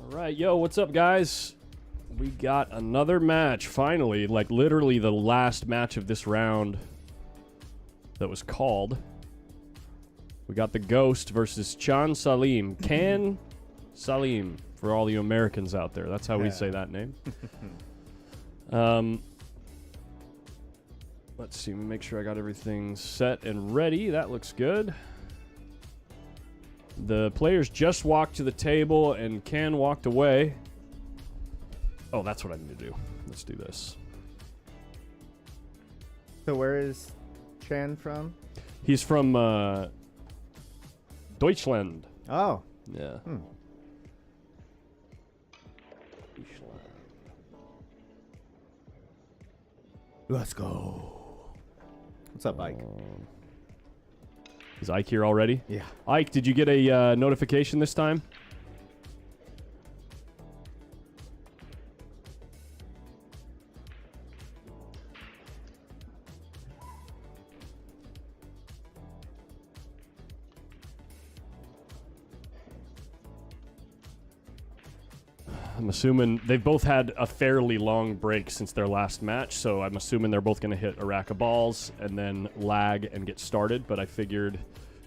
Alright, yo, what's up, guys? We got another match, finally. Like, literally the last match of this round that was called. We got the Ghost versus Salim. Can Salim, for all you Americans out there. That's how we say that name. Let's see, make sure I got everything set and ready. That looks good. The players just walked to the table and Can walked away. Oh, that's what I need to do. Let's do this. So where is Chan from? He's from Deutschland. Oh. Yeah. Let's go. What's up, Ike? Is Ike here already? Yeah. Ike, did you get a notification this time? I'm assuming they've both had a fairly long break since their last match, so I'm assuming they're both going to hit a rack of balls and then lag and get started, but I figured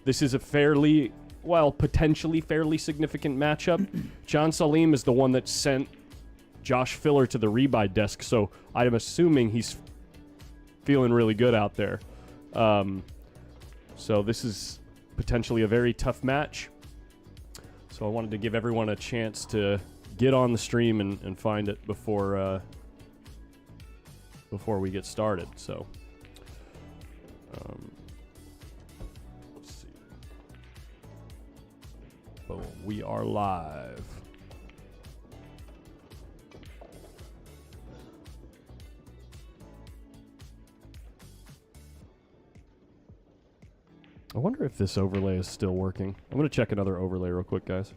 this is a fairly, well, potentially fairly significant matchup. Salim is the one that sent Josh Filler to the rebuy desk, so I am assuming he's feeling really good out there. So this is potentially a very tough match. So I wanted to give everyone a chance to get on the stream and find it before we get started. So let's see. Boom, we are live. I wonder if this overlay is still working. I'm going to check another overlay real quick, guys.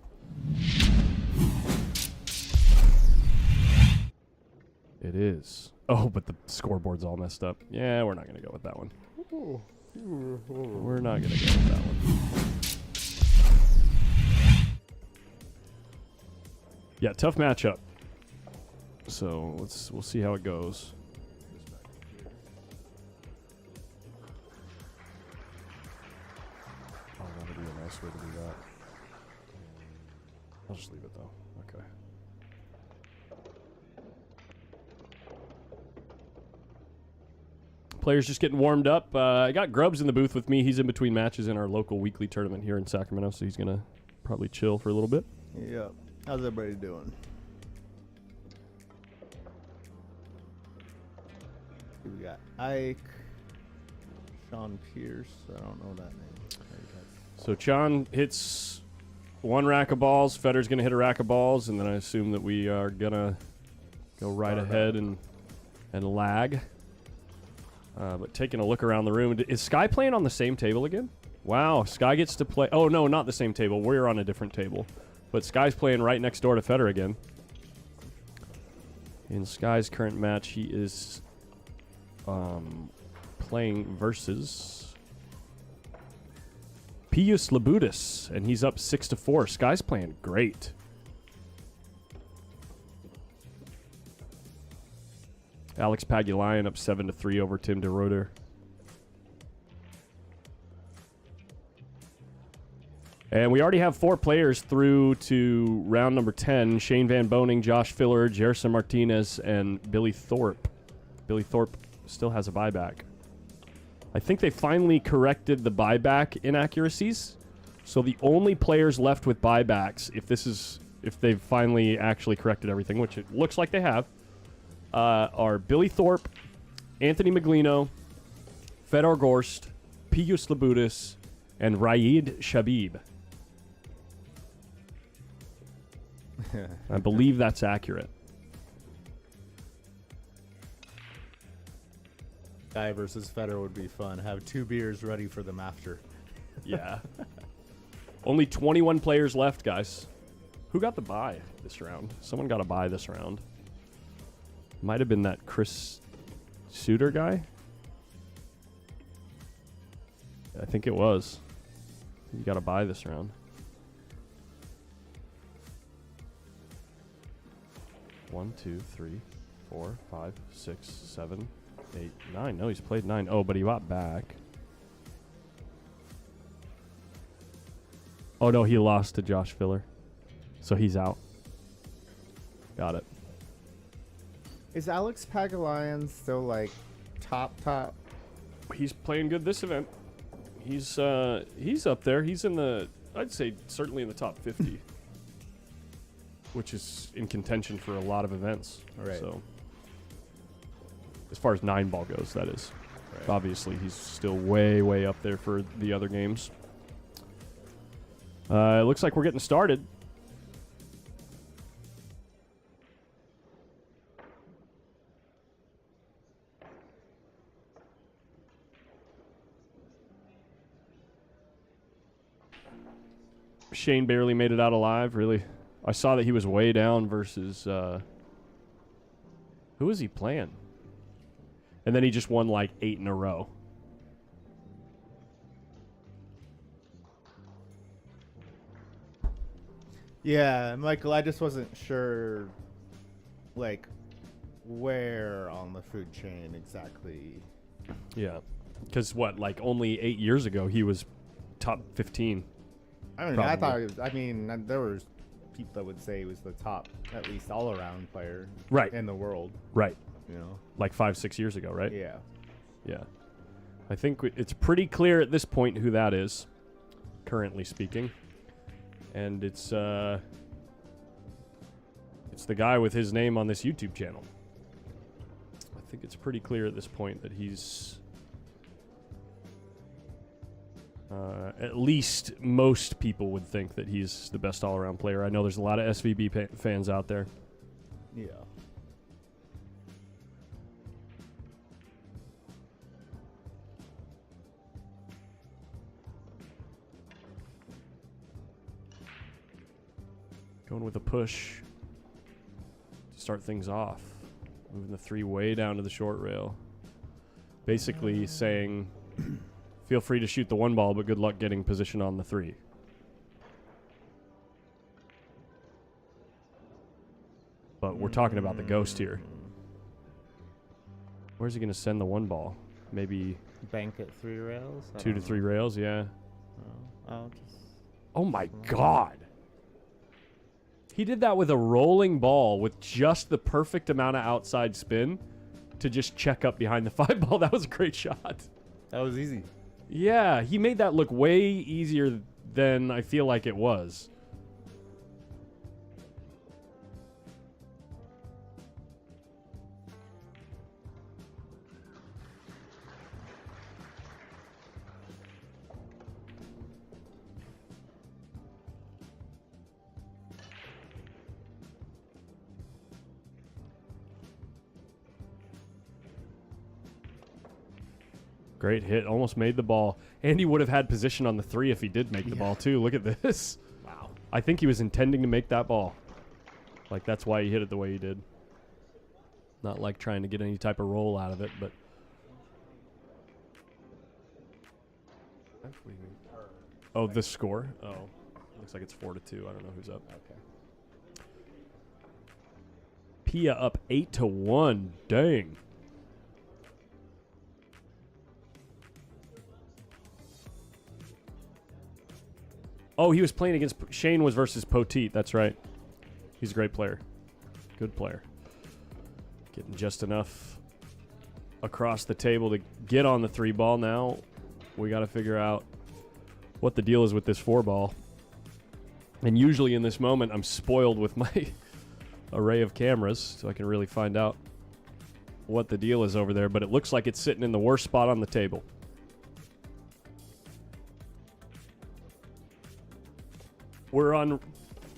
It is. Oh, but the scoreboard's all messed up. Yeah, we're not going to go with that one. We're not going to go with that one. Yeah, tough matchup. So we'll see how it goes. Oh, that would be a nice way to do that. I'll just leave it though. Okay. Players just getting warmed up. I got Grubbs in the booth with me. He's in between matches in our local weekly tournament here in Sacramento, so he's going to probably chill for a little bit. Yeah. How's everybody doing? We got Ike, Sean Pierce. I don't know that name. So Chan hits one rack of balls. Fedor's going to hit a rack of balls, and then I assume that we are going to go right ahead and lag. But taking a look around the room, is Sky playing on the same table again? Wow, Sky gets to play. Oh, no, not the same table. We're on a different table. But Sky's playing right next door to Fedor again. In Sky's current match, he is playing versus Pius Labutis, and he's up 6-4. Sky's playing great. Alex Pagulayan up 7-3 over Tim DeRoder. And we already have 4 players through to round number 10. Shane Van Boning, Josh Filler, Jerson Martinez, and Billy Thorpe. Billy Thorpe still has a buyback. I think they finally corrected the buyback inaccuracies. So the only players left with buybacks, if they've finally actually corrected everything, which it looks like they have, are Billy Thorpe, Anthony Maglino, FEDOR GORST, Pius Labutis, and Raid Shabib. I believe that's accurate. Guy versus Fedor would be fun. Have 2 beers ready for them after. Yeah. Only 21 players left, guys. Who got the bye this round? Someone got a bye this round. Might have been that Chris Suter guy. I think it was. You got to buy this round. 1, 2, 3, 4, 5, 6, 7, 8, 9. No, he's played 9. Oh, but he got back. Oh, no, he lost to Josh Filler. So he's out. Got it. Is Alex Pagulayan still like top? He's playing good this event. He's up there. He's in the, I'd say, certainly in the top 50. Which is in contention for a lot of events. Right. So, as far as 9-ball goes, that is. Right. Obviously, he's still way, way up there for the other games. It looks like we're getting started. Shane barely made it out alive, really. I saw that he was way down versus... who was he playing? And then he just won like 8 in a row. Yeah, Michael, I just wasn't sure, like, where on the food chain exactly. Yeah. Because what, like only 8 years ago, he was top 15. I mean, Probably. I thought it was, I mean, there was people that would say he was the top, at least all-around player Right. in the world. Right. You know? Like 5-6 years ago, right? Yeah. Yeah. I think it's pretty clear at this point who that is, currently speaking. And it's the guy with his name on this YouTube channel. I think it's pretty clear at this point that he's at least most people would think that he's the best all-around player. I know there's a lot of SVB fans out there. Yeah. Going with a push to start things off. Moving the 3 way down to the short rail. Basically saying, feel free to shoot the 1 ball, but good luck getting position on the 3. But we're talking about the ghost here. Where's he going to send the 1 ball? Maybe Bank at 3 rails? 2 to 3 rails, yeah. Just Oh my God. He did that with a rolling ball with just the perfect amount of outside spin to just check up behind the 5 ball. That was a great shot. that was easy. Yeah, he made that look way easier than I feel like it was. Great hit. Almost made the ball. And he would have had position on the 3 if he did make the ball, too. Look at this. Wow. I think he was intending to make that ball. Like, that's why he hit it the way he did. Not like trying to get any type of roll out of it, but... Oh, the score? Oh. Looks like it's 4-2. I don't know who's up. Okay. Pia up 8-1. Dang. Oh, he was playing against... Shane was versus Poteet. That's right. He's a great player. Good player. Getting just enough across the table to get on the 3 ball now. We got to figure out what the deal is with this 4 ball. And usually in this moment, I'm spoiled with my array of cameras, so I can really find out what the deal is over there. But it looks like it's sitting in the worst spot on the table. We're on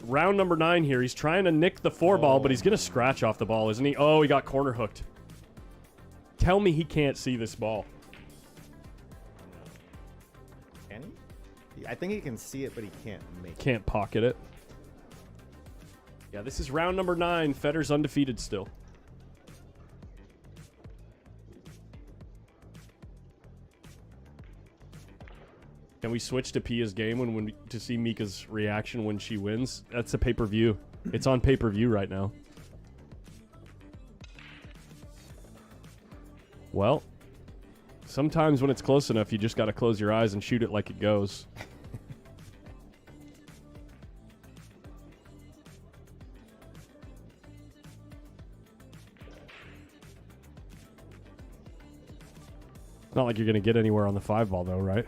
round number 9 here. He's trying to nick the 4 ball, but he's going to scratch off the ball, isn't he? Oh, he got corner hooked. Tell me he can't see this ball. Can he? I think he can see it, but he can't make it. Can't pocket it. Yeah, this is round number 9. FEDOR's undefeated still. Can we switch to Pia's game to see Mika's reaction when she wins? That's a pay-per-view. It's on pay-per-view right now. Well, sometimes when it's close enough, you just got to close your eyes and shoot it like it goes. Not like you're going to get anywhere on the 5 ball, though, right?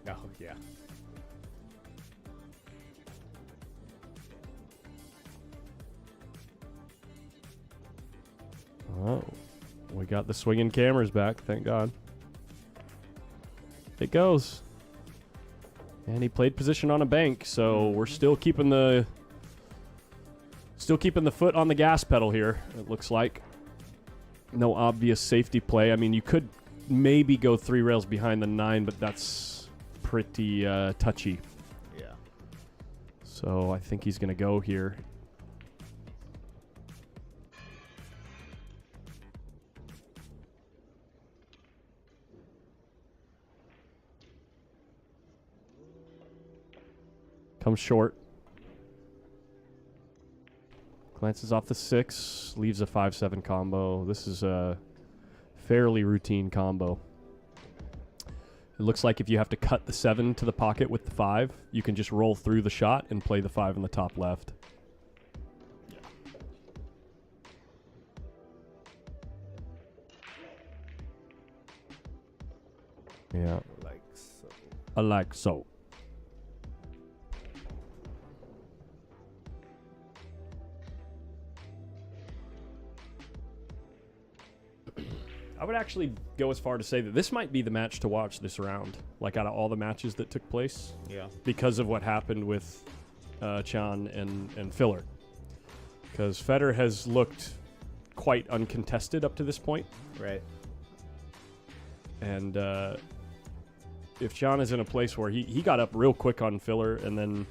Oh, yeah. Oh, we got the swinging cameras back, thank God. It goes. And he played position on a bank, so we're still keeping the foot on the gas pedal here, it looks like. No obvious safety play. I mean, you could maybe go 3 rails behind the 9, but that's pretty touchy. Yeah. So I think he's going to go here. Comes short. Glances off the 6, leaves a 5-7 combo. This is a fairly routine combo. It looks like if you have to cut the 7 to the pocket with the 5, you can just roll through the shot and play the 5 in the top left. Yeah. Like so. I like so. I would actually go as far to say that this might be the match to watch this round. Like, out of all the matches that took place. Yeah. Because of what happened with Chan and Filler. Because FEDOR has looked quite uncontested up to this point. Right. And if Chan is in a place where he got up real quick on Filler, and then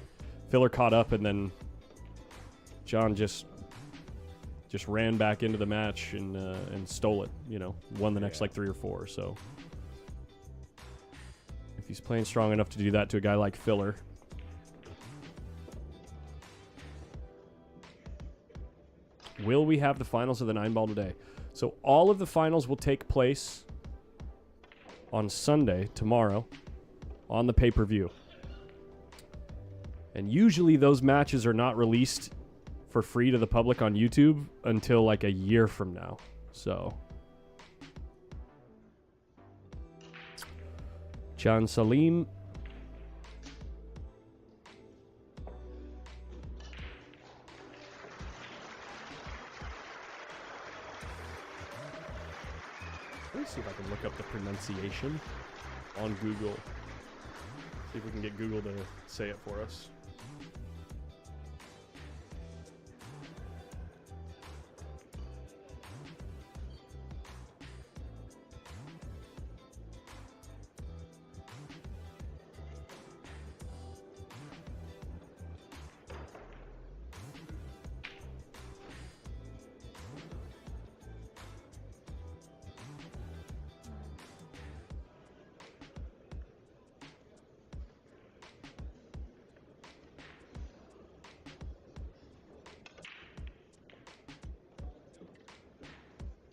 Filler caught up, and then Chan just ran back into the match and stole it, you know, won the next like 3 or 4. So if he's playing strong enough to do that to a guy like Filler. Will we have the finals of the 9 ball today? So all of the finals will take place on Sunday, tomorrow, on the pay-per-view. And usually those matches are not released for free to the public on YouTube until like a year from now. So Chan Salim. Let me see if I can look up the pronunciation on Google. See if we can get Google to say it for us.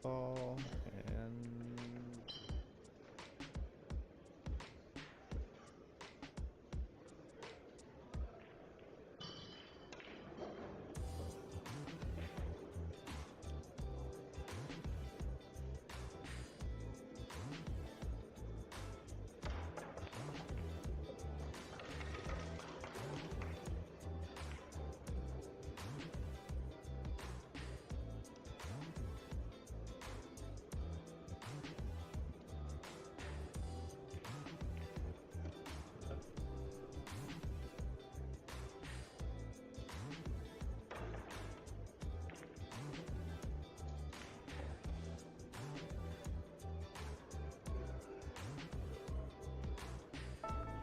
Ball and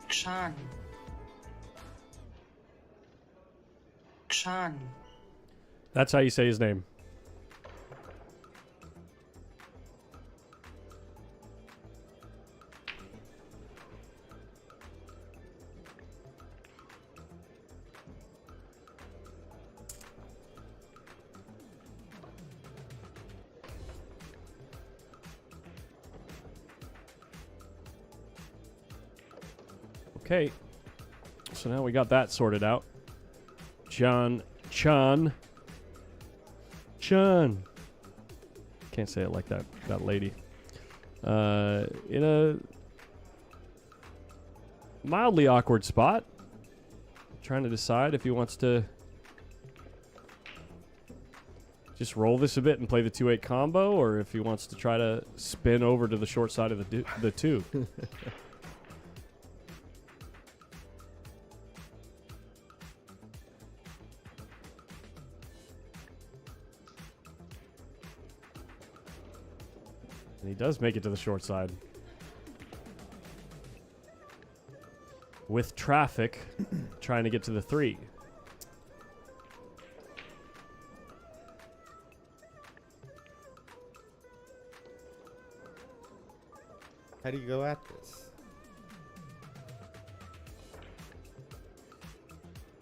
Chan. That's how you say his name. Okay. So now we got that sorted out. Chun. Can't say it like that lady. In a mildly awkward spot. Trying to decide if he wants to just roll this a bit and play the 2-8 combo, or if he wants to try to spin over to the short side of the 2. And he does make it to the short side. With traffic, trying to get to the 3. How do you go at this?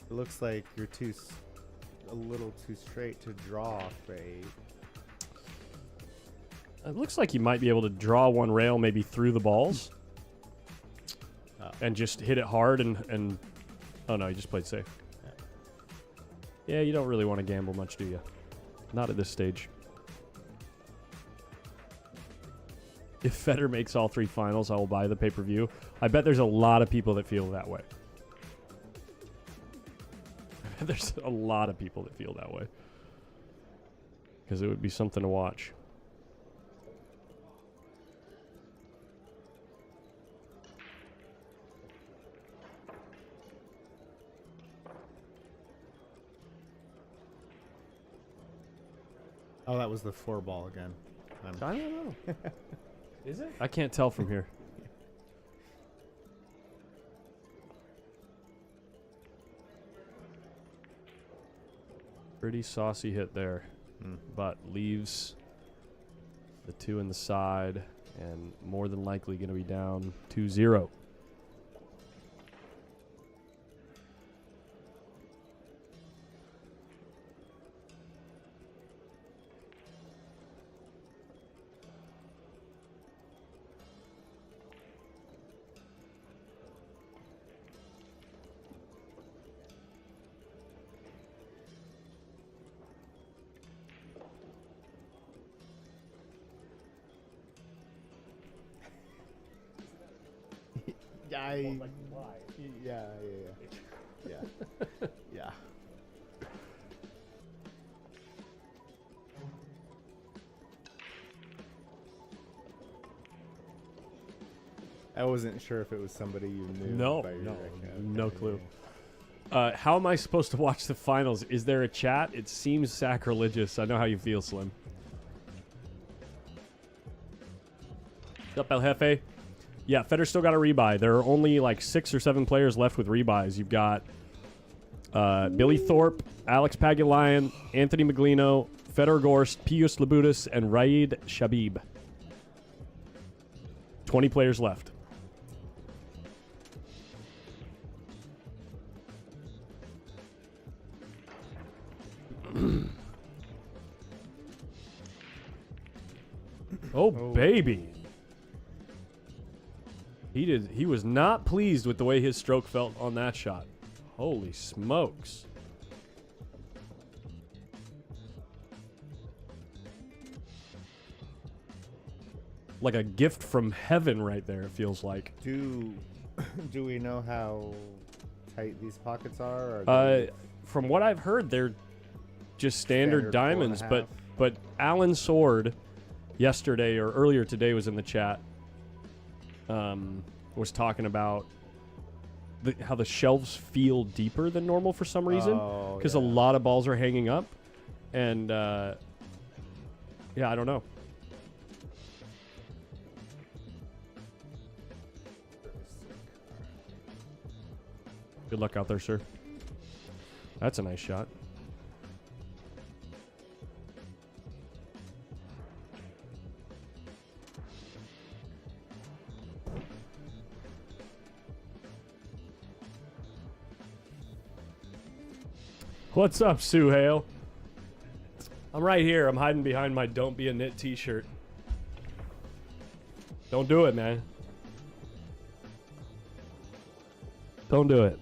It looks like you're a little too straight to draw fade. It looks like you might be able to draw one rail maybe through the balls. And just hit it hard and oh no, you just played safe. Yeah, you don't really want to gamble much, do you? Not at this stage. If Feder makes all 3 finals, I will buy the pay-per-view. I bet there's a lot of people that feel that way. There's a lot of people that feel that way. Because it would be something to watch. Oh, that was the 4 ball again. I don't know. Is it? I can't tell from here. Pretty saucy hit there, but leaves the 2 in the side and more than likely going to be down 2-0. Yeah. I wasn't sure if it was somebody you knew. No, by your no, recognition. no clue. How am I supposed to watch the finals? Is there a chat? It seems sacrilegious. I know how you feel, Slim. What's up, El Jefe? Yeah, Feder's still got a rebuy. There are only like 6 or 7 players left with rebuys. You've got Billy Thorpe, Alex Pagulayan, Anthony Maglino, FEDOR GORST, Pius Labutis, and Raid Shabib. 20 players left. Oh, baby. He was not pleased with the way his stroke felt on that shot. Holy smokes. Like a gift from heaven right there, it feels like. Do we know how tight these pockets are? From what I've heard, they're just standard diamonds, but Alan Sword yesterday or earlier today was in the chat. Was talking about how the shelves feel deeper than normal for some reason because a lot of balls are hanging up, and yeah, I don't know. Good luck out there, sir. That's a nice shot. What's up, Sue Hale? I'm right here. I'm hiding behind my Don't Be a Nit t-shirt. Don't do it, man. Don't do it.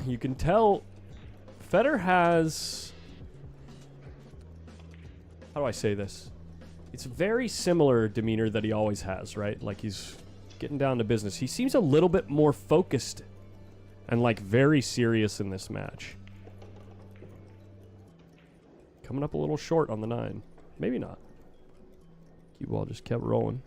You can tell Feder has... How do I say this? It's very similar demeanor that he always has, right? Like he's getting down to business. He seems a little bit more focused and like very serious in this match. Coming up a little short on the 9. Maybe not. Cue ball just kept rolling.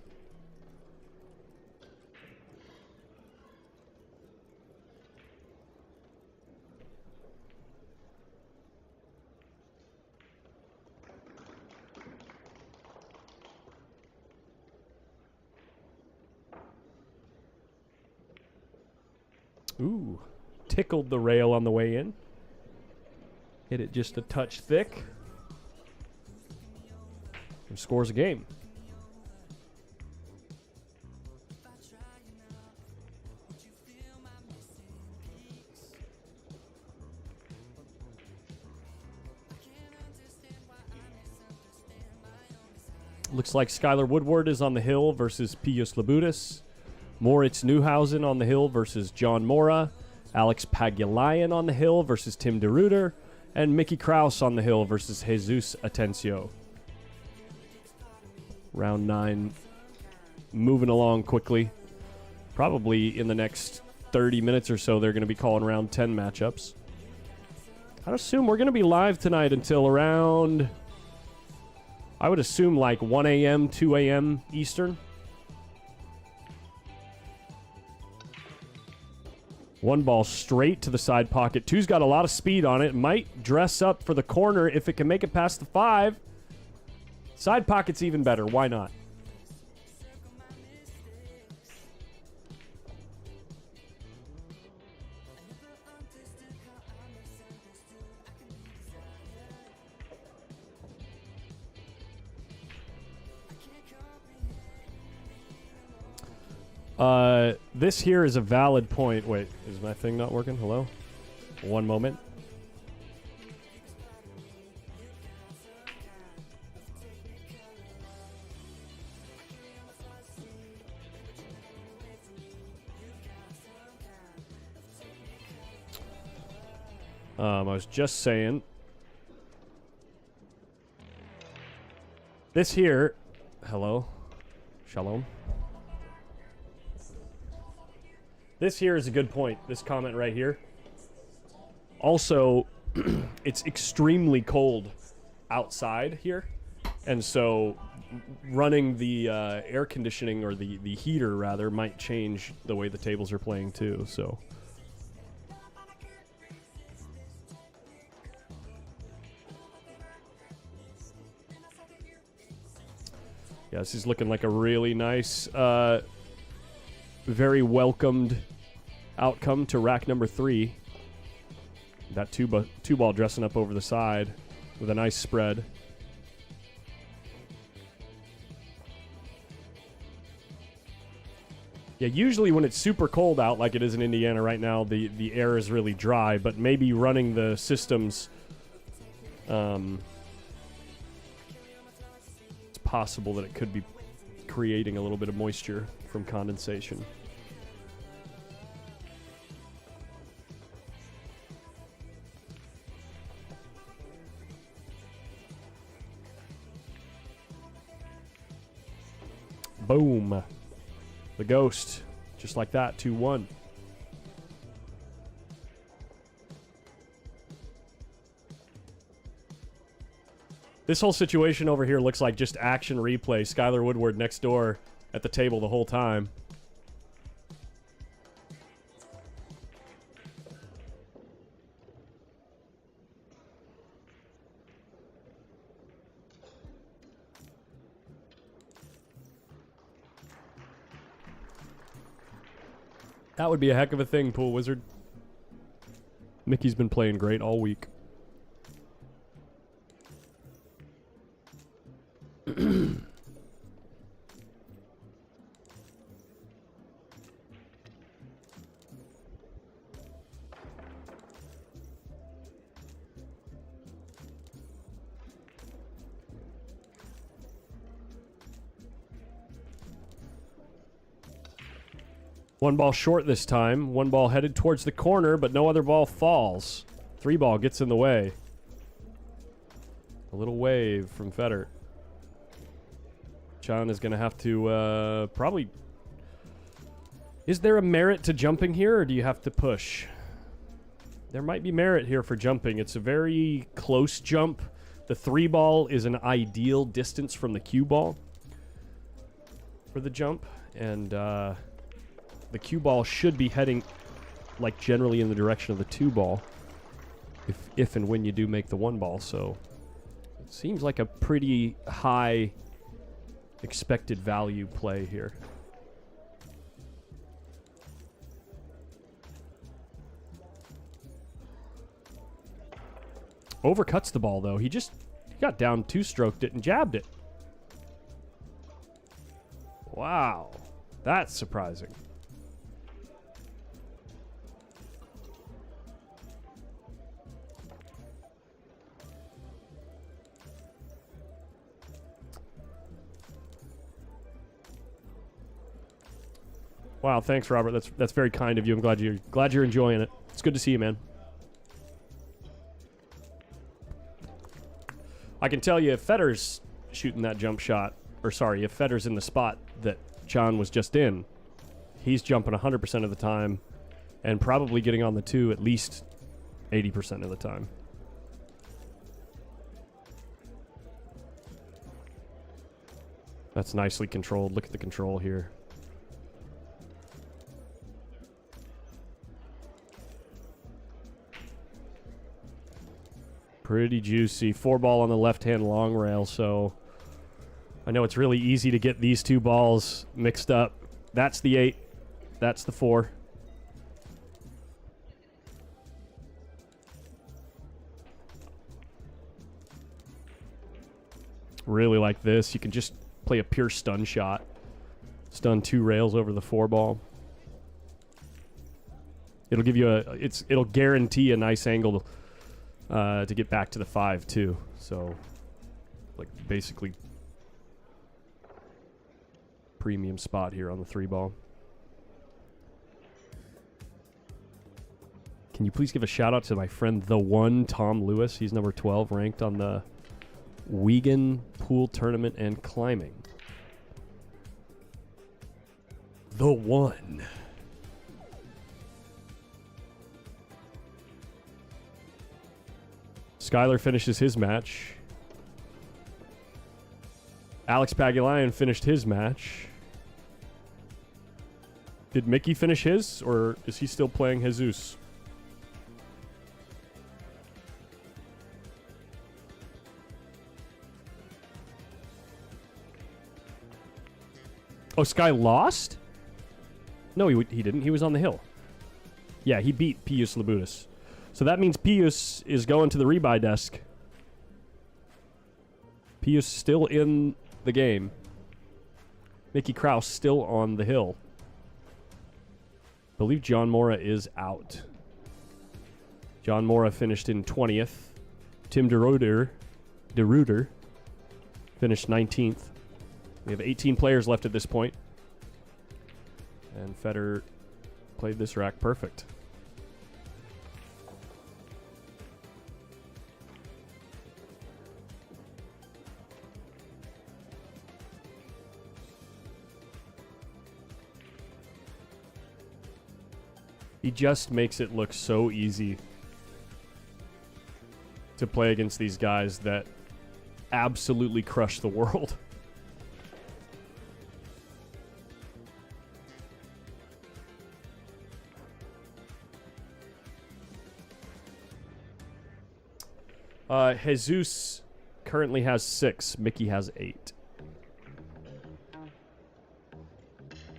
Ooh, tickled the rail on the way in. Hit it just a touch thick. And scores a game. Looks like Skylar Woodward is on the hill versus Pius Labutis. Moritz Neuhausen on the hill versus John Mora. Alex Pagulayan on the hill versus Tim DeRuiter. And Mickey Kraus on the hill versus Jesus Atencio. Round 9 moving along quickly. Probably in the next 30 minutes or so, they're going to be calling round 10 matchups. I'd assume we're going to be live tonight until around, I would assume like 1 a.m., 2 a.m. Eastern. One ball straight to the side pocket. Two's got a lot of speed on it. Might dress up for the corner if it can make it past the 5. Side pocket's even better. Why not? This here is a valid point. Wait, is my thing not working? Hello? One moment. I was just saying. This here. Hello? Shalom. This here is a good point. This comment right here. Also, it's extremely cold outside here. And so running the air conditioning, or the heater rather, might change the way the tables are playing too. So yeah, this is looking like a really nice, very welcomed outcome to rack number 3. That two ball dressing up over the side with a nice spread. Yeah, usually when it's super cold out like it is in Indiana right now, the air is really dry, but maybe running the systems, it's possible that it could be creating a little bit of moisture from condensation. Boom. The ghost. Just like that, 2-1. This whole situation over here looks like just action replay. Skylar Woodward next door at the table the whole time. That would be a heck of a thing, Pool Wizard. Mickey's been playing great all week. One ball short this time. One ball headed towards the corner, but no other ball falls. 3 ball gets in the way. A little wave from FEDOR. John is going to have to probably... Is there a merit to jumping here, or do you have to push? There might be merit here for jumping. It's a very close jump. The 3 ball is an ideal distance from the cue ball for the jump. And the cue ball should be heading, like, generally in the direction of the 2 ball. If and when you do make the 1 ball. So it seems like a pretty high expected value play here. Overcuts the ball, though. He got down 2-stroked it and jabbed it. Wow. That's surprising. Wow, thanks, Robert. That's very kind of you. I'm glad you're enjoying it. It's good to see you, man. I can tell you if FEDOR's shooting that jump shot, or sorry, if FEDOR's in the spot that John was just in, he's jumping 100% of the time and probably getting on the 2 at least 80% of the time. That's nicely controlled. Look at the control here. Pretty juicy. 4 ball on the left-hand long rail, so I know it's really easy to get these 2 balls mixed up. That's the 8. That's the 4. Really like this. You can just play a pure stun shot. Stun 2 rails over the 4 ball. It'll give you it'll guarantee a nice angle to get back to the 5 too. So, like, basically premium spot here on the 3 ball. Can you please give a shout out to my friend the one Tom Lewis? He's number 12 ranked on the Wigan pool tournament and climbing. The one. Skyler finishes his match. Alex Pagulayan finished his match. Did Mickey finish his, or is he still playing Jesus? Oh, Sky lost? No, he didn't. He was on the hill. Yeah, he beat Pius Labutis. So that means Pius is going to the rebuy desk. Pius still in the game. Mickey Kraus still on the hill. I believe John Mora is out. John Mora finished in 20th. Tim DeRuiter finished 19th. We have 18 players left at this point. And FEDOR played this rack perfect. He just makes it look so easy to play against these guys that absolutely crush the world. Jesus currently has 6. Mickey has 8.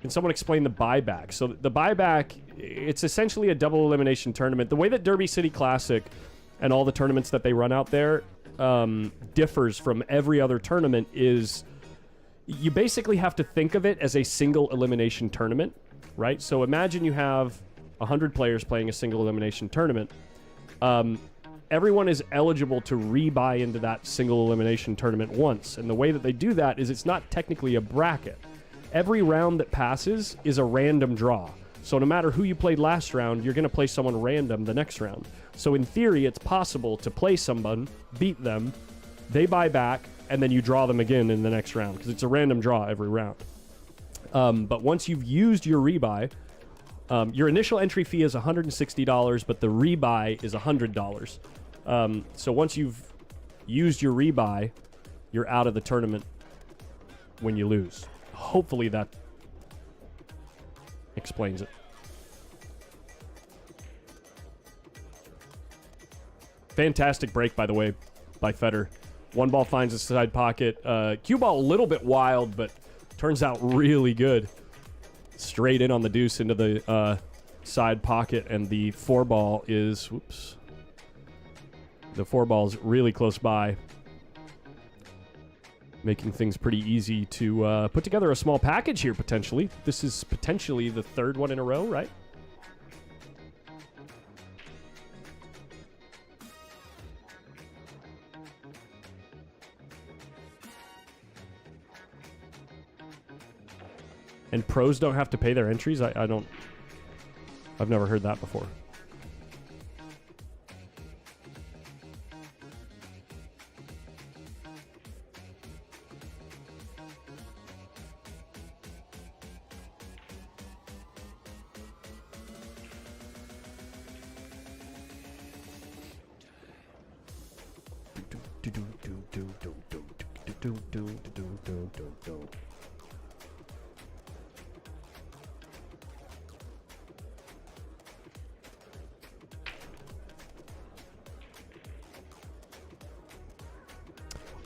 Can someone explain the buyback? So the buyback, it's essentially a double elimination tournament. The way that Derby City Classic and all the tournaments that they run out there differs from every other tournament is you basically have to think of it as a single elimination tournament, right? So imagine you have 100 players playing a single elimination tournament. Everyone is eligible to rebuy into that single elimination tournament once. And the way that they do that is it's not technically a bracket. Every round that passes is a random draw. So no matter who you played last round, you're going to play someone random the next round. So in theory, it's possible to play someone, beat them, they buy back, and then you draw them again in the next round, because it's a random draw every round. But once you've used your rebuy, your initial entry fee is $160, but the rebuy is $100. So once you've used your rebuy, you're out of the tournament when you lose. Hopefully that explains it. Fantastic break, by the way, by FEDOR. One ball finds a side pocket. Cue ball a little bit wild, but turns out really good. Straight in on the deuce into the side pocket, and the 4-ball is... Whoops. The 4-ball's really close by, making things pretty easy to put together a small package here, potentially. This is potentially the third one in a row, right? And pros don't have to pay their entries? I've never heard that before.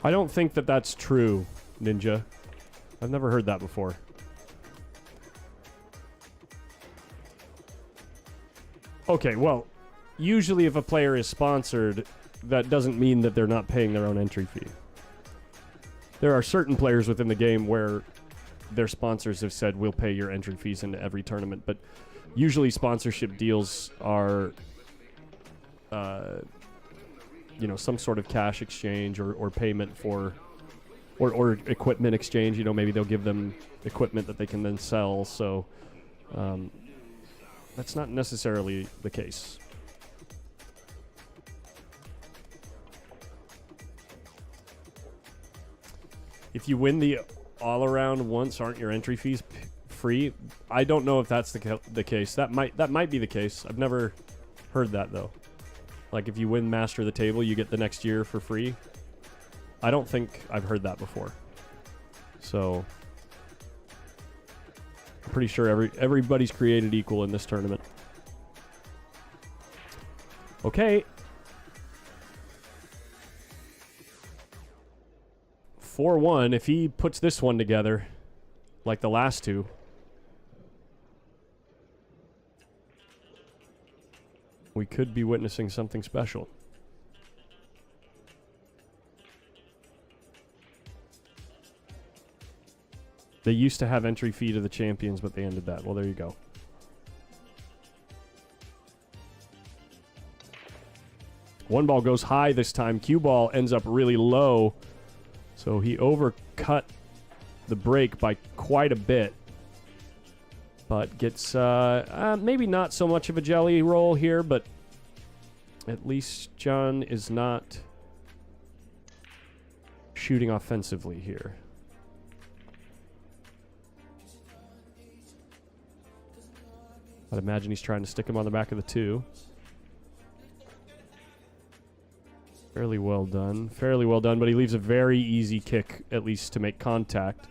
I don't think that that's true, Ninja. I've never heard that before. Okay, well, usually if a player is sponsored, that doesn't mean that they're not paying their own entry fee. There are certain players within the game where their sponsors have said, we'll pay your entry fees into every tournament, but usually sponsorship deals are... you know, some sort of cash exchange or payment for, or equipment exchange. You know, maybe they'll give them equipment that they can then sell. So that's not necessarily the case. If you win the all-around once, aren't your entry fees free? I don't know if that's the case. That might be the case. I've never heard that, though. Like, if you win Master of the Table, you get the next year for free. I don't think I've heard that before. So, I'm pretty sure everybody's created equal in this tournament. Okay. 4-1. If he puts this one together, like the last two... we could be witnessing something special. They used to have entry fee to the champions, but they ended that. Well, there you go. One ball goes high this time. Cue ball ends up really low. So he overcut the break by quite a bit. But gets maybe not so much of a jelly roll here, but at least John is not shooting offensively here. I'd imagine he's trying to stick him on the back of the 2. Fairly well done. Fairly well done, but he leaves a very easy kick, at least to make contact,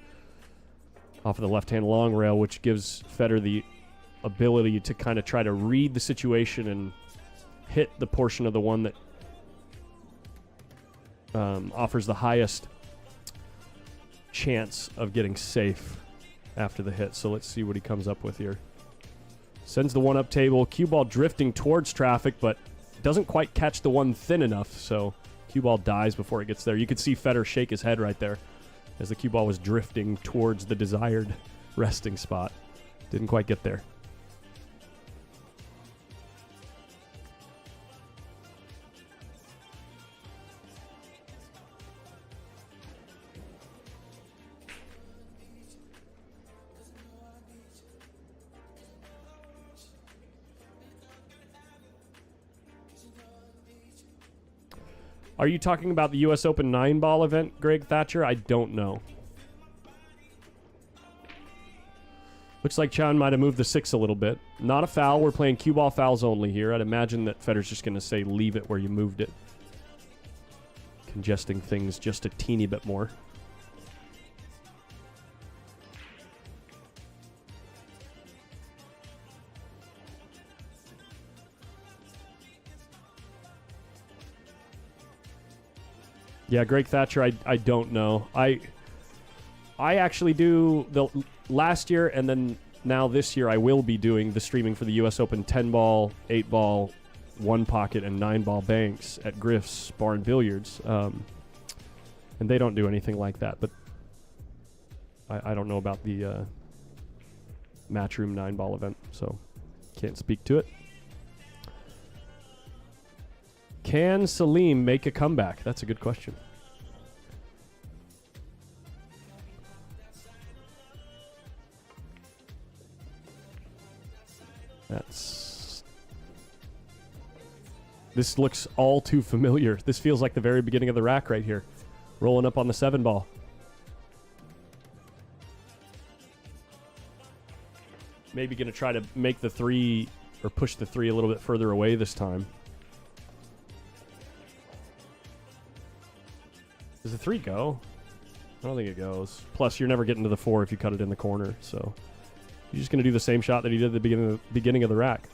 off of the left-hand long rail, which gives FEDOR the ability to kind of try to read the situation and hit the portion of the one that offers the highest chance of getting safe after the hit. So let's see what he comes up with here. Sends the one up table. Cue ball drifting towards traffic, but doesn't quite catch the one thin enough, so cue ball dies before it gets there. You could see FEDOR shake his head right there as the cue ball was drifting towards the desired resting spot. Didn't quite get there. Are you talking about the U.S. Open 9-ball event, Greg Thatcher? I don't know. Looks like Chan might have moved the 6 a little bit. Not a foul. We're playing cue ball fouls only here. I'd imagine that Federer's just going to say leave it where you moved it. Congesting things just a teeny bit more. Yeah, Greg Thatcher, I don't know. I actually do the last year, and then now this year I will be doing the streaming for the U.S. Open 10-ball, 8-ball, 1-pocket, and 9-ball banks at Griff's Bar and Billiards. And they don't do anything like that, but I don't know about the Matchroom 9-ball event, so can't speak to it. Can Salim make a comeback? That's a good question. This looks all too familiar. This feels like the very beginning of the rack right here. Rolling up on the 7-ball. Maybe going to try to make the 3 or push the 3 a little bit further away this time. Does the 3 go? I don't think it goes. Plus, you're never getting to the 4 if you cut it in the corner. So you're just going to do the same shot that he did at the beginning of the rack.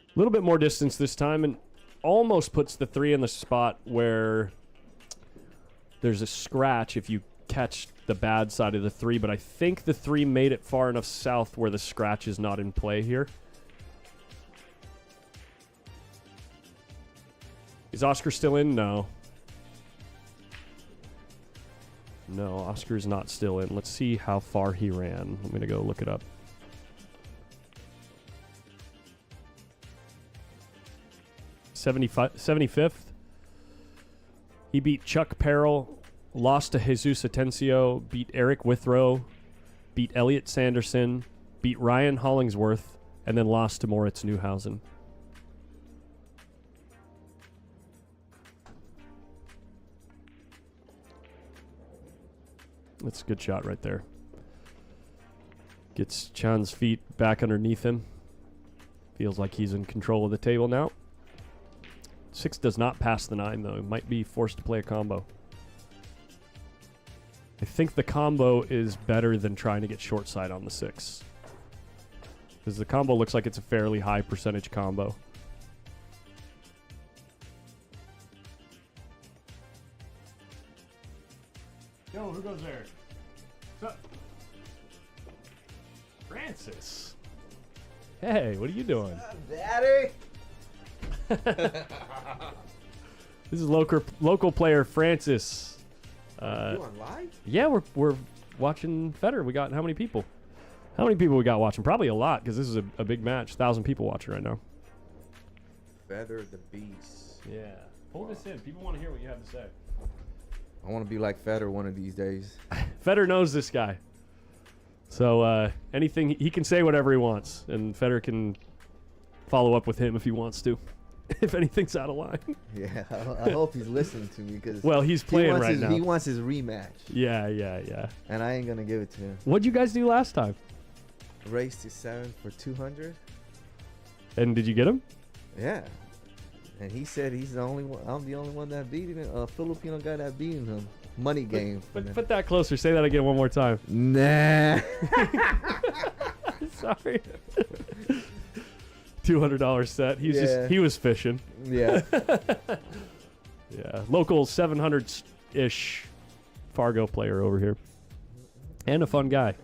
A little bit more distance this time, and almost puts the 3 in the spot where there's a scratch if you catch the bad side of the 3, but I think the 3 made it far enough south where the scratch is not in play here. Is Oscar still in? No. No, Oscar is not still in. Let's see how far he ran. I'm going to go look it up. $75th. He beat Chuck Perrell, lost to Jesus Atencio, beat Eric Withrow, beat Elliot Sanderson, beat Ryan Hollingsworth, and then lost to Moritz Neuhausen. That's a good shot right there. Gets Chan's feet back underneath him. Feels like he's in control of the table now. 6 does not pass the 9, though. He might be forced to play a combo. I think the combo is better than trying to get short side on the 6. Because the combo looks like it's a fairly high percentage combo. Yo, who goes there? What's up? Francis. Hey, what are you doing? Daddy! This is local player Francis. You on live? Yeah, we're watching Federer. We got how many people? How many people we got watching? Probably a lot because this is a big match. 1,000 people watching right now. Federer the Beast. Yeah. Pull this in. People want to hear what you have to say. I want to be like Federer one of these days. Federer knows this guy. So anything he can say whatever he wants, and Federer can follow up with him if he wants to. If anything's out of line. Yeah, I hope he's listening to me because well, he's playing right now. He wants his rematch. Yeah. And I ain't gonna give it to him. What'd you guys do last time? Race to 7 for 200. And did you get him? Yeah. And he said he's the only one. I'm the only one that beat him. A Filipino guy that beat him. Money game. Put that closer. Say that again one more time. Nah. Sorry. $200 set. He was fishing. Yeah. Yeah. Local 700-ish Fargo player over here. And a fun guy.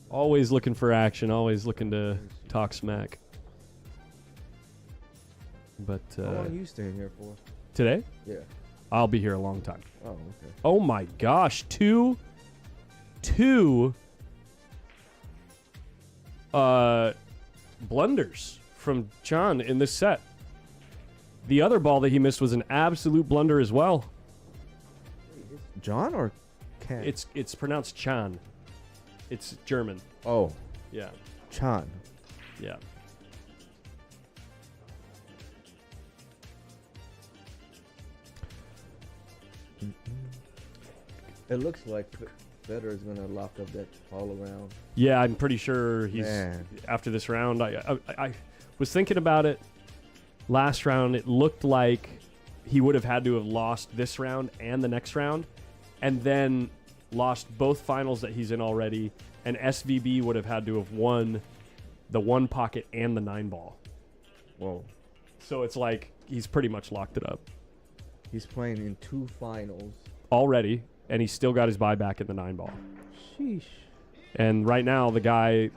Always looking for action. Always looking to talk smack. But how long are you staying here for? Today? Yeah. I'll be here a long time. Oh, okay. Oh my gosh. 2 2 blunders from Chan in this set. The other ball that he missed was an absolute blunder as well. John or Ken? It's pronounced Chan. It's German. Oh, Yeah. Chan. Yeah. It looks like Federer is gonna lock up that all around. Yeah, I'm pretty sure he's Man. after this round. I was thinking about it last round. It looked like he would have had to have lost this round and the next round, and then lost both finals that he's in already. And SVB would have had to have won the 1 pocket and the 9 ball. Whoa. So it's like he's pretty much locked it up He's playing in 2 finals. already, and he's still got his buyback in the 9 ball. Sheesh. And right now, the guy,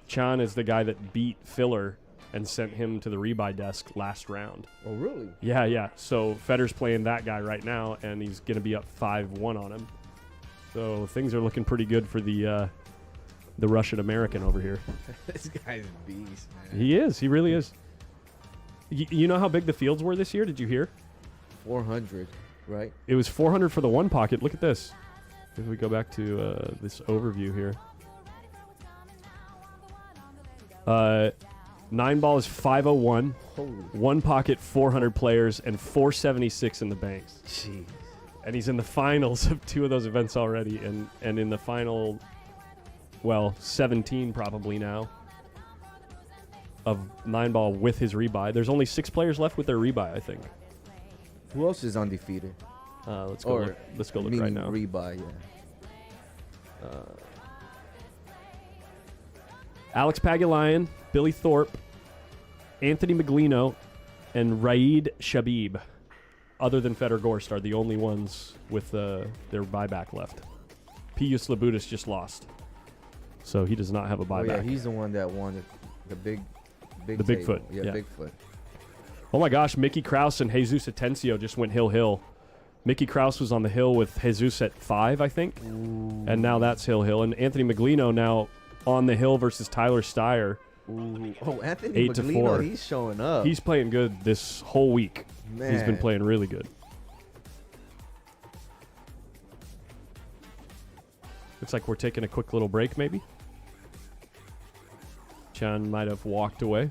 Chan, is the guy that beat Filler and sent him to the rebuy desk last round. Oh, really? Yeah. So Federer's playing that guy right now, and he's going to be up 5-1 on him. So things are looking pretty good for the Russian American over here. This guy's a beast, man. He is. He really is. You know how big the fields were this year? Did you hear? 400, right? It was 400 for the 1 pocket. Look at this. If we go back to this overview here. 9 ball is 501. Holy 1 pocket, 400 players, and 476 in the banks. jeez. And he's in the finals of 2 of those events already, and in the final, 17 probably now, of 9 ball with his rebuy. There's only 6 players left with their rebuy, I think. Who else is undefeated? Let's go look. Let's go look right now. Rebuy, yeah. Alex Pagulayan, Billy Thorpe, Anthony Miglino, and Raid Shabib, other than FEDOR GORST, are the only ones with their buyback left. Pius Labutis just lost, so he does not have a Oh, buyback. yeah, he's the one that won the big The table. Bigfoot, Yeah, yeah. Bigfoot. Oh my gosh, Mickey Krause and Jesus Atencio just went hill. Mickey Krause was on the hill with Jesus at 5, I think, and now that's hill. And Anthony Miglino now on the hill versus Tyler Steyer. Ooh. Oh, Anthony 8-4. Miglino, he's showing up. He's playing good this whole week. Man. He's been playing really good. Looks like we're taking a quick little break, maybe. Chan might have walked away,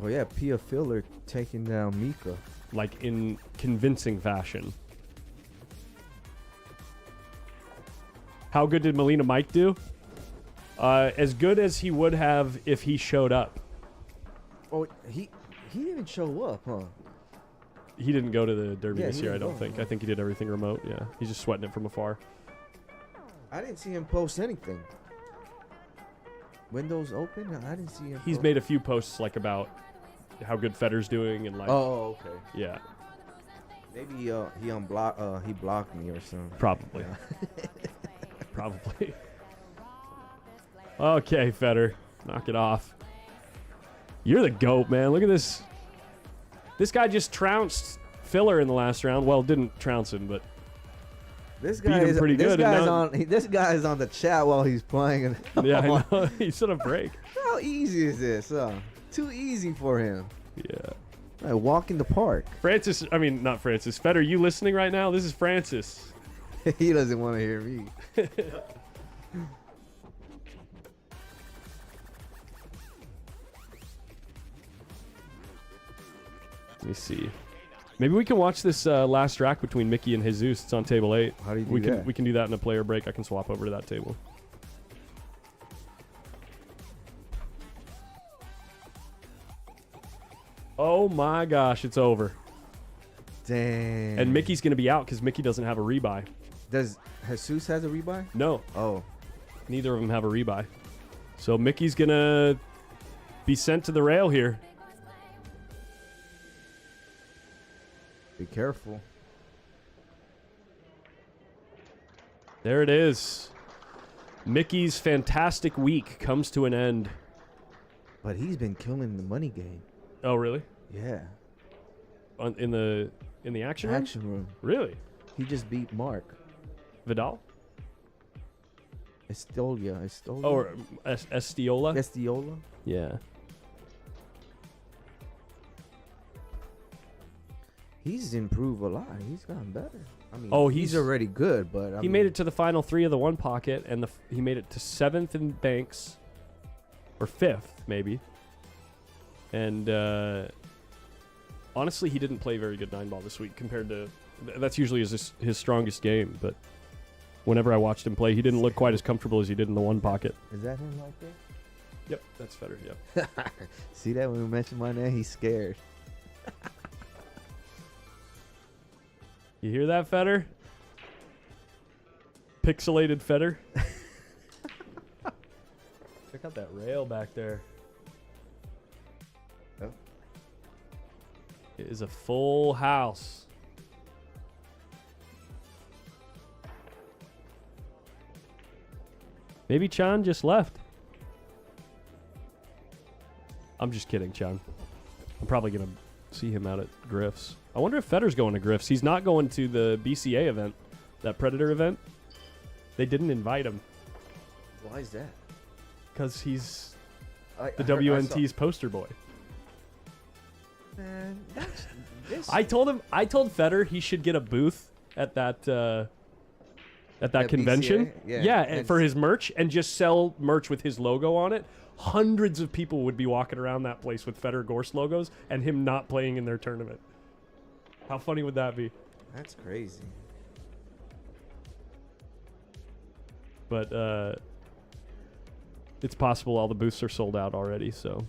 Oh, yeah, Pia Filler taking down Mika. like in convincing fashion. How good did Molina Mike do? As good as he would have if he showed up. Oh, he didn't show up, huh? He didn't go to the Derby Yeah, this he year, I didn't don't go, think. no. I think he did everything remote, yeah. He's just sweating it from afar. I didn't see him post anything. Windows open? I didn't see him. He's post. made a few posts like about how good Federer's doing and like, Oh, okay. yeah, Maybe he blocked me or something. probably. Probably. Okay, Federer, knock it off. You're the GOAT, man. Look at this. This guy just trounced Filler in the last round. Well, didn't trounce him, but This Beat guy him is pretty this good, and guy's now- on. This guy is on the chat while he's playing. yeah, I know. He's on a break. How easy is this? Too easy for him. Yeah. Like walk in the park. Francis, I mean, not Francis. Federer, you listening right now? This is Francis. He doesn't want to hear me. Let me see. Maybe we can watch this last rack between Mickey and Jesus. It's on table 8. How do you do we that? can we can do that in a player break. I can swap over to that table. Oh my gosh, it's over. Dang. And Mickey's going to be out because Mickey doesn't have a rebuy. Does Jesus has a rebuy? No, Oh, neither of them have a rebuy. So Mickey's going to be sent to the rail here. be careful. There it is. Mickey's fantastic week comes to an end. But he's been killing the money game. Oh, really? Yeah. In the action room? Action room. Really? He just beat Mark. Vidal? Estolia. Oh, or Estiola? Estiola. Yeah. He's improved a lot. He's gotten better. I mean, Oh, he's already good, but he made it to the final 3 of the one pocket, and he made it to 7th in banks, or 5th maybe. And honestly, he didn't play very good 9-ball this week compared to. That's usually his strongest game, but whenever I watched him play, he didn't look quite as comfortable as he did in the one pocket. Is that him right there? Yep, that's Feder. Yep. See that when we mention my name, he's scared. You hear that, Feder? Pixelated Feder. Check out that rail back there. Oh. It is a full house. Maybe Chan just left. I'm just kidding, Chan. I'm probably going to see him out at Griff's. I wonder if Feder's going to Griff's. He's not going to the BCA event, that Predator event. They didn't invite him. Why is that? Because he's I the WNT's poster boy. Man, that's this. I told Feder he should get a booth at that convention. BCA? Yeah, And for his merch, and just sell merch with his logo on it. Hundreds of people would be walking around that place with FEDOR GORST logos and him not playing in their tournament. How funny would that be? That's crazy. But it's possible all the booths are sold out already, so.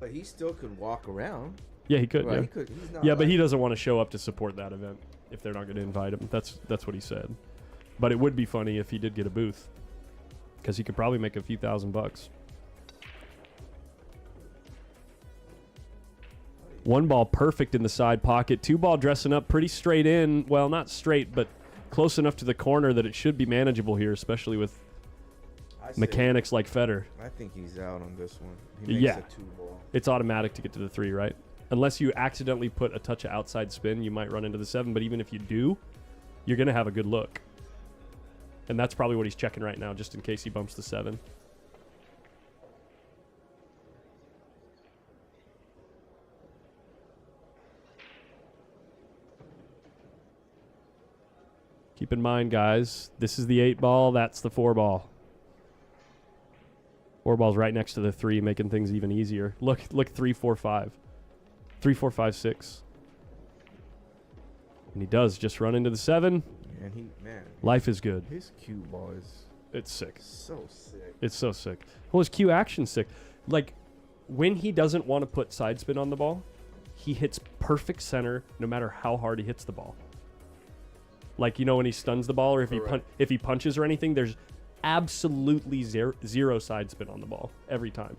But he still could walk around. Yeah, he could. Right, Yeah, he could. He's not yeah, but like- he doesn't want to show up to support that event if they're not going to invite him. That's what he said. But it would be funny if he did get a booth, because he could probably make a few $1,000. One ball perfect in the side pocket. 2 ball dressing up pretty straight in. Well, not straight, but close enough to the corner that it should be manageable here, especially with mechanics like Feder. I think he's out on this one. He makes Yeah. a 2-ball. It's automatic to get to the 3, right? Unless you accidentally put a touch of outside spin, you might run into the 7. But even if you do, you're going to have a good look. And that's probably what he's checking right now, just in case he bumps the 7. Keep in mind, guys, this is the 8 ball. That's the 4 ball. 4 ball's right next to the 3, making things even easier. Look, 3, 4, 5. 3, 4, 5, 6. And he does just run into the 7. And Life is good. his cue ball is It's sick. so sick. It's so sick. Well, his Q action's sick. Like, when he doesn't want to put side spin on the ball, he hits perfect center no matter how hard he hits the ball. Like, you know, when he stuns the ball, or if he punches or anything, there's absolutely zero side spin on the ball every time.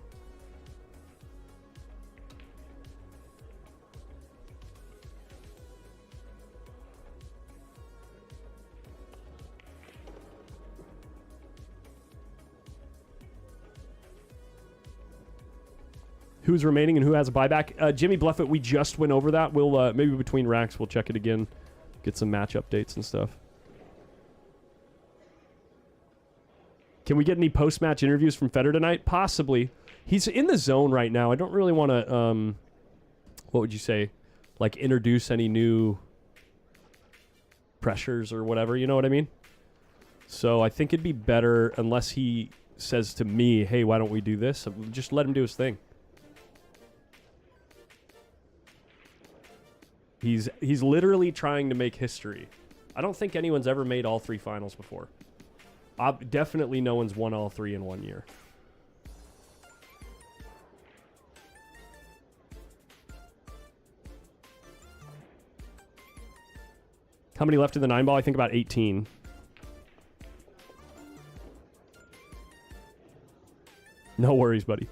Who's remaining and who has a buyback? Jimmy Bluffett, we just went over that. We'll maybe between racks we'll check it again, get some match updates and stuff. Can we get any post-match interviews from Feder tonight? Possibly. He's in the zone right now. I don't really want to, what would you say, like introduce any new pressures or whatever, you know what I mean? So I think it'd be better, unless he says to me, hey, why don't we do this? Just let him do his thing. He's literally trying to make history. I don't think anyone's ever made all 3 finals before. Definitely no one's won all 3 in 1 year. How many left in the 9 ball? I think about 18. No worries, buddy.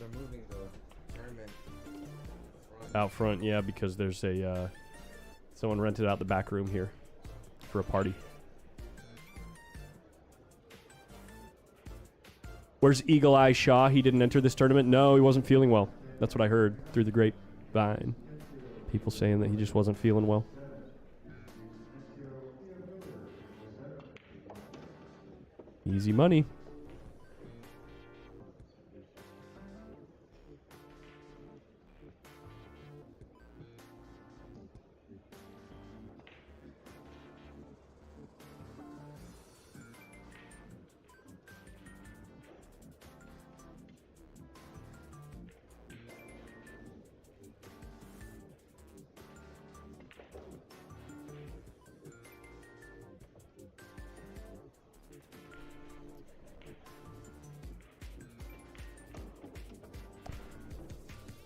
They're moving the tournament Out front, yeah, because there's a Someone rented out the back room here for a party. Where's Eagle Eye Shaw? He didn't enter this tournament. No, he wasn't feeling well. That's what I heard through the grapevine. People saying that he just wasn't feeling well. Easy money.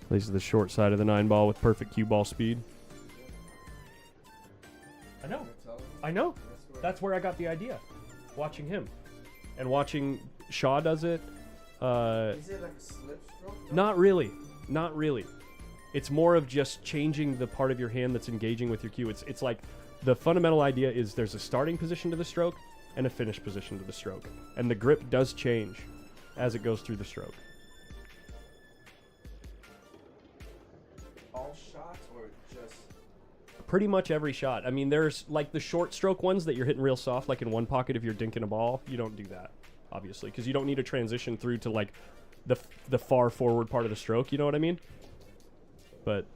Plays the short side of the 9-ball with perfect cue ball speed. I know. I know. That's where I got the idea. Watching him. And watching Shaw does it. Is it like a slip stroke? Not really. Not really. It's more of just changing the part of your hand that's engaging with your cue. It's like the fundamental idea is there's a starting position to the stroke and a finish position to the stroke. And the grip does change as it goes through the stroke. Pretty much every shot. I mean, there's like the short stroke ones that you're hitting real soft, like in one pocket if you're dinking a ball. You don't do that, obviously, because you don't need to transition through to like the far forward part of the stroke. You know what I mean? But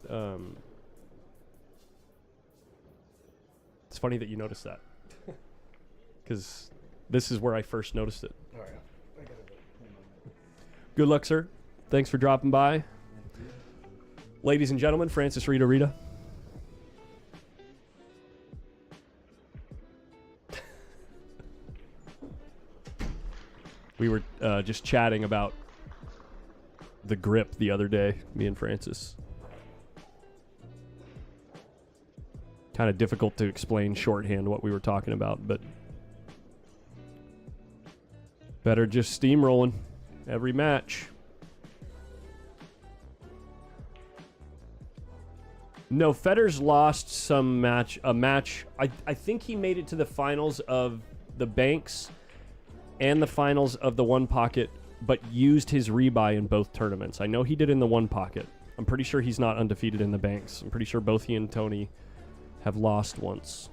it's funny that you noticed that, because this is where I first noticed it. Oh, yeah. Good luck, sir. Thanks for dropping by. Ladies and gentlemen, Francis Rita. We were just chatting about the grip the other day, me and Francis. Kind of difficult to explain shorthand what we were talking about, but better just steamrolling every match. No, Fedor's lost a match. I think he made it to the finals of the Banks and the finals of the one pocket, but used his rebuy in both tournaments. I know he did in the one pocket. I'm pretty sure he's not undefeated in the Banks. I'm pretty sure both he and Tony have lost once.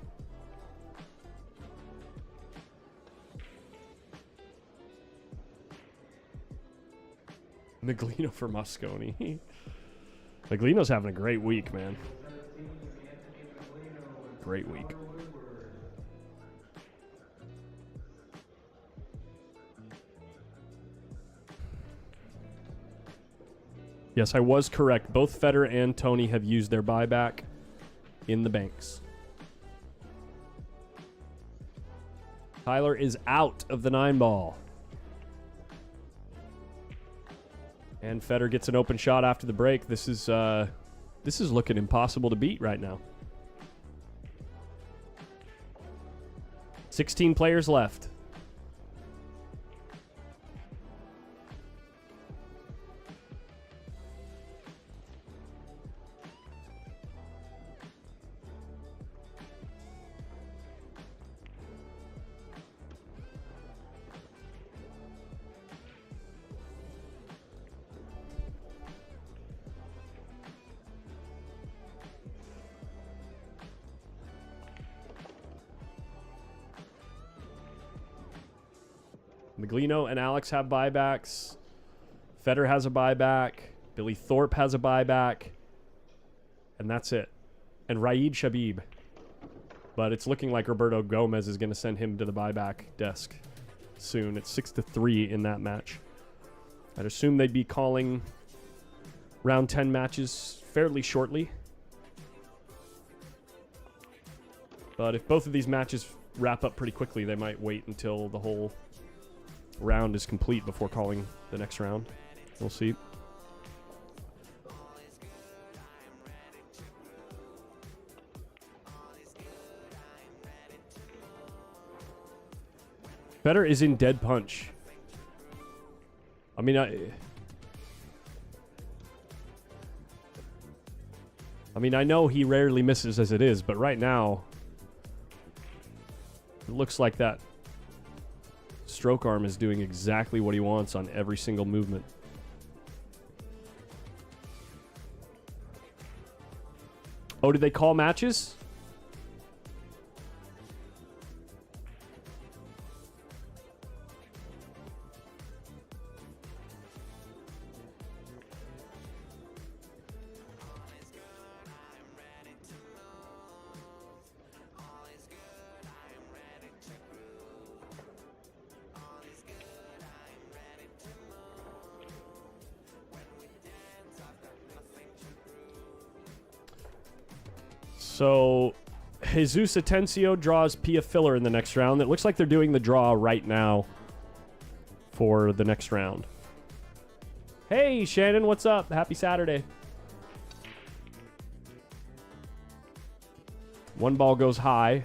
Neglino for Mosconi. Neglino's having a great week, man. Great week. Yes, I was correct. Both Fedor and Tony have used their buyback in the Banks. Tyler is out of the 9-ball. And Fedor gets an open shot after the break. This is looking impossible to beat right now. 16 players left. Neglino and Alex have buybacks. Fedor has a buyback. Billy Thorpe has a buyback. And that's it. And Raid Shabib. But it's looking like Roberto Gomez is going to send him to the buyback desk soon. It's 6-3 in that match. I'd assume they'd be calling round 10 matches fairly shortly. But if both of these matches wrap up pretty quickly, they might wait until the whole round is complete before calling the next round. We'll see. Fedor is in dead punch. I mean, I mean, I know he rarely misses as it is, but right now, it looks like that stroke arm is doing exactly what he wants on every single movement. Oh, did they call matches? So, Jesus Atencio draws Pia Filler in the next round. It looks like they're doing the draw right now for the next round. Hey, Shannon, what's up? Happy Saturday. One ball goes high.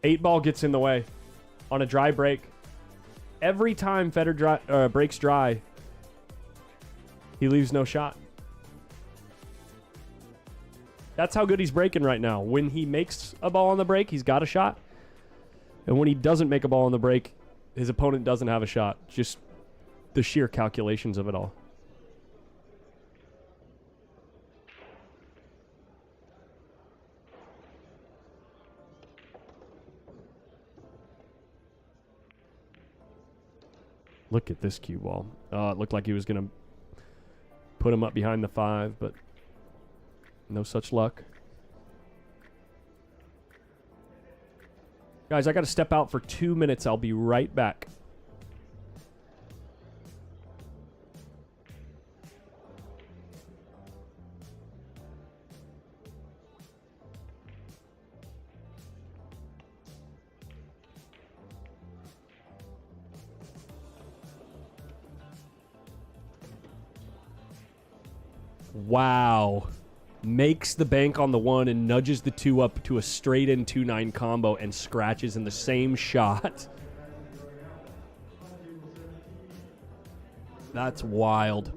8 ball gets in the way on a dry break. Every time Fedor breaks dry, he leaves no shot. That's how good he's breaking right now. When he makes a ball on the break, he's got a shot. And when he doesn't make a ball on the break, his opponent doesn't have a shot. Just the sheer calculations of it all. Look at this cue ball. It looked like he was going to put him up behind the 5, but no such luck. Guys, I got to step out for 2 minutes. I'll be right back. Wow. Makes the bank on the 1 and nudges the 2 up to a straight in 2-9 combo and scratches in the same shot. That's wild.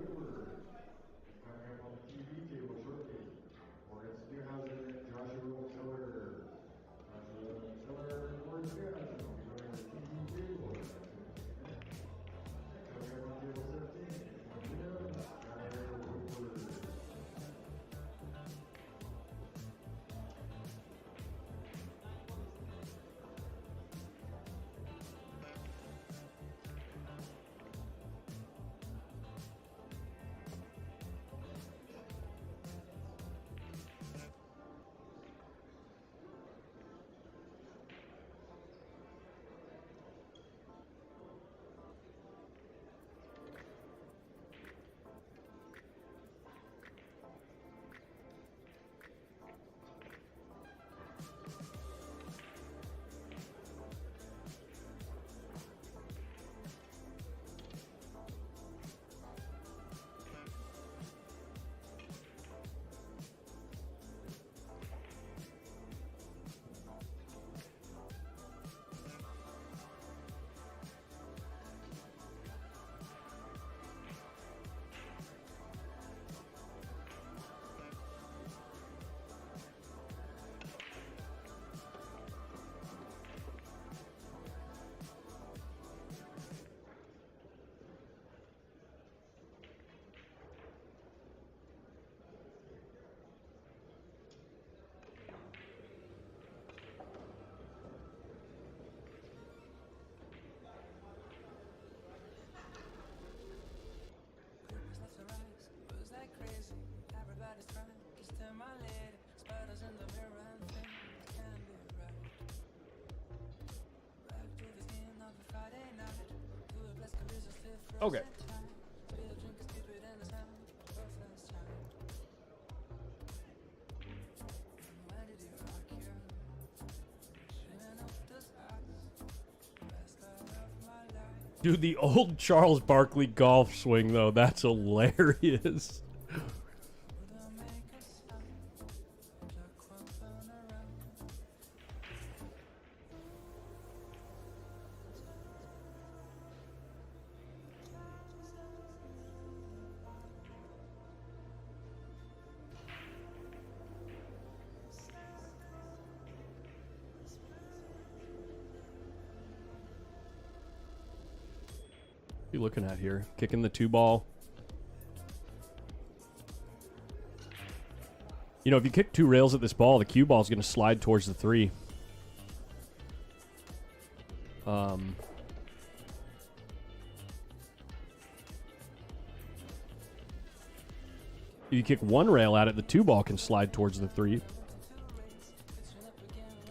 Okay. Dude, the old Charles Barkley golf swing, though, that's hilarious. we looking at here? Kicking the 2 ball. You know, if you kick 2 rails at this ball, the cue ball is going to slide towards the 3. If you kick 1 rail at it, the 2 ball can slide towards the 3.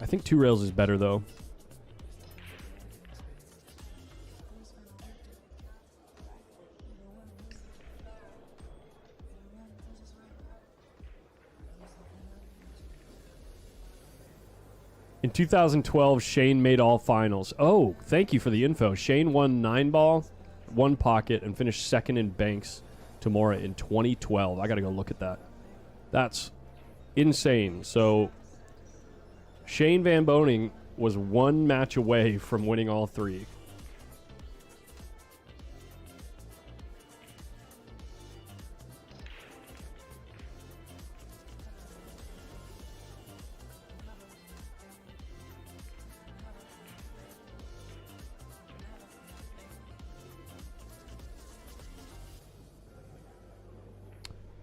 I think 2 rails is better, though. In 2012, Shane made all finals. Oh, thank you for the info. Shane won 9 ball, 1 pocket, and finished second in Banks Tamora in 2012. I got to go look at that. That's insane. So Shane Van Boning was 1 match away from winning all 3.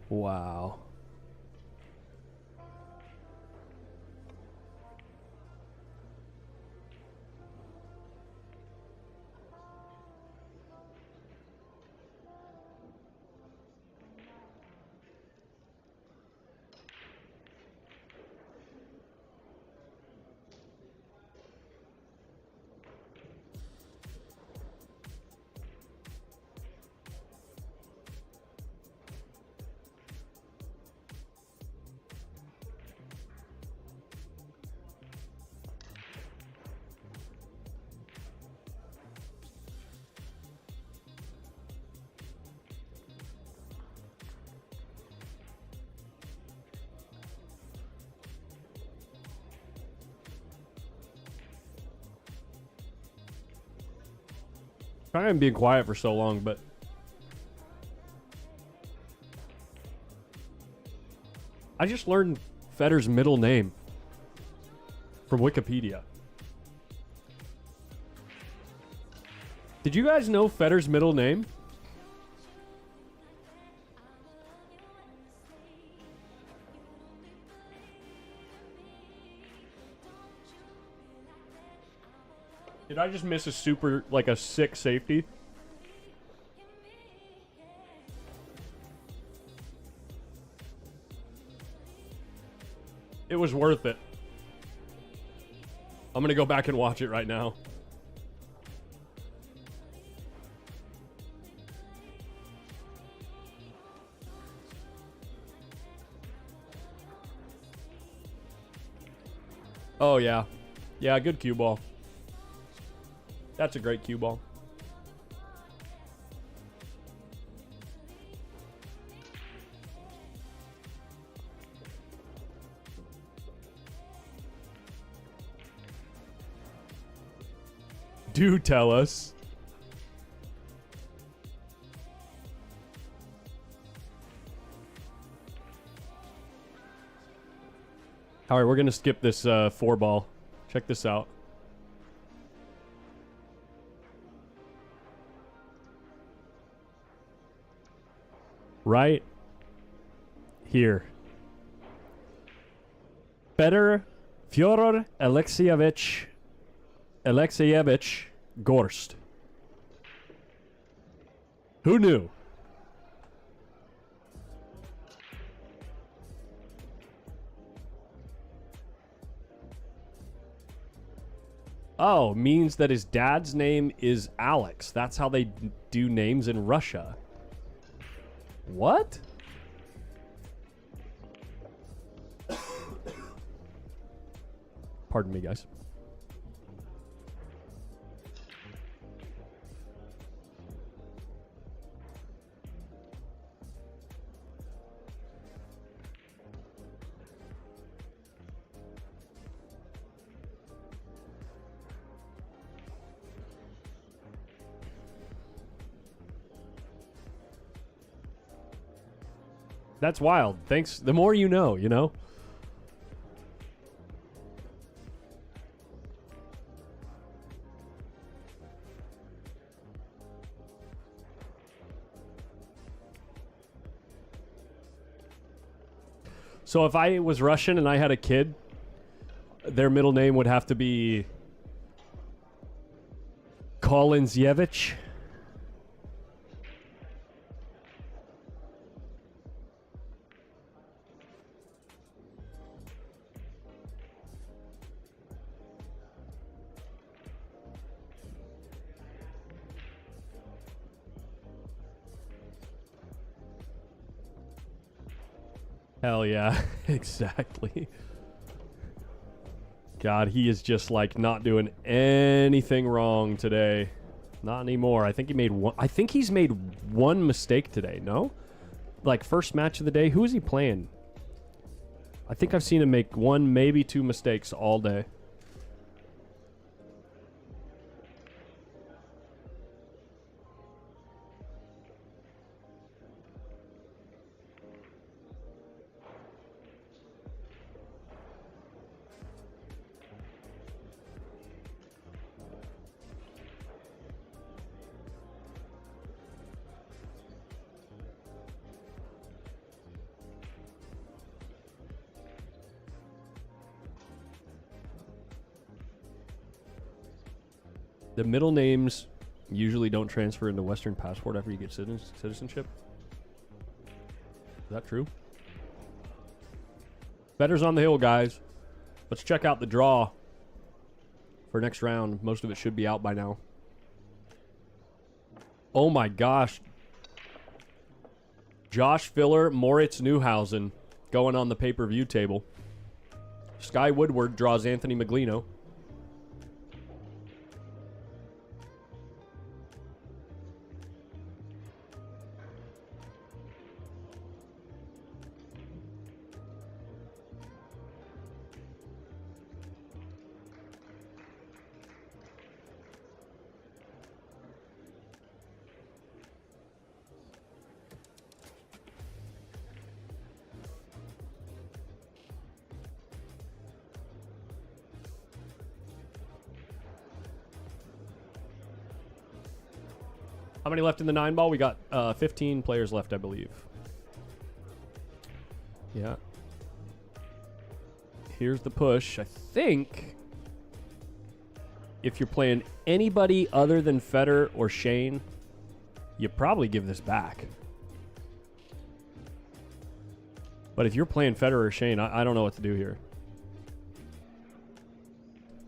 Wow. I haven't been quiet for so long, but I just learned Feder's middle name from Wikipedia. Did you guys know Feder's middle name? Did I just miss a a sick safety? It was worth it. I'm gonna go back and watch it right now. Oh, yeah. Yeah, good cue ball. That's a great cue ball. Do tell us. All right, we're going to skip this 4 ball. Check this out. Right here. FEDOR Alexeyevich Gorst. Who knew? Oh, means that his dad's name is Alex. That's how they do names in Russia. What? Pardon me, guys. That's wild. Thanks. The more you know, you know? So if I was Russian and I had a kid, their middle name would have to be Kolinzievich. Hell yeah, exactly. God, he is just like not doing anything wrong today. Not anymore. I think he made one. I think he's made one mistake today. No, like first match of the day. Who is he playing? I think I've seen him make one, maybe two mistakes all day. The middle names usually don't transfer into Western passport after you get citizenship. Is that true? Better's on the hill, guys. Let's check out the draw for next round. Most of it should be out by now. Oh my gosh. Josh Filler, Moritz Neuhausen going on the pay-per-view table. Sky Woodward draws Anthony Maglino. How many left in the 9-ball? We got 15 players left, I believe. Yeah. Here's the push. I think if you're playing anybody other than Fedor or Shane, you probably give this back. But if you're playing Fedor or Shane, I don't know what to do here.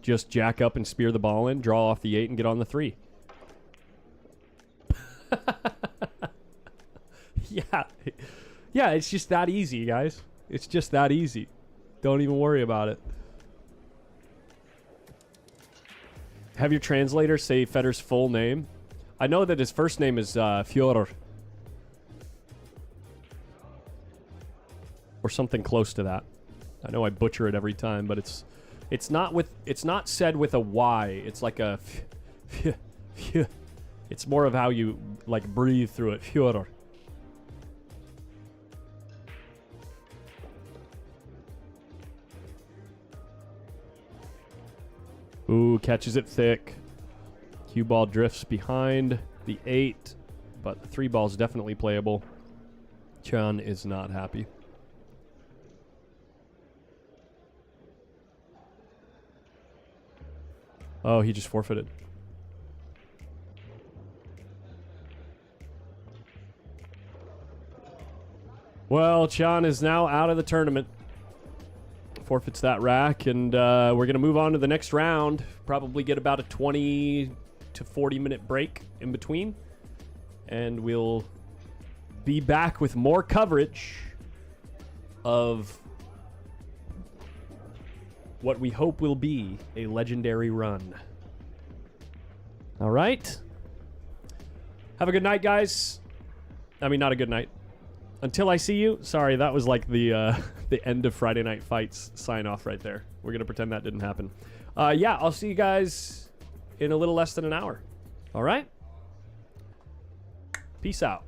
Just jack up and spear the ball in, draw off the 8, and get on the 3. Yeah, it's just that easy, guys. It's just that easy. Don't even worry about it. Have your translator say Fedor's full name. I know that his first name is Fyodor. Or something close to that. I know I butcher it every time, but it's not said with a Y. It's like a it's more of how you like breathe through it. Fyodor. Ooh, catches it thick. Cue ball drifts behind the 8, but the 3 ball's definitely playable. Chan is not happy. Oh, he just forfeited. Well, Chan is now out of the tournament. Forfeits that rack, and we're going to move on to the next round. Probably get about a 20 to 40 minute break in between. And we'll be back with more coverage of what we hope will be a legendary run. All right. Have a good night, guys. I mean, not a good night. Until I see you. Sorry, that was like the end of Friday Night Fights sign off right there. We're going to pretend that didn't happen. Yeah, I'll see you guys in a little less than an hour. All right? Peace out.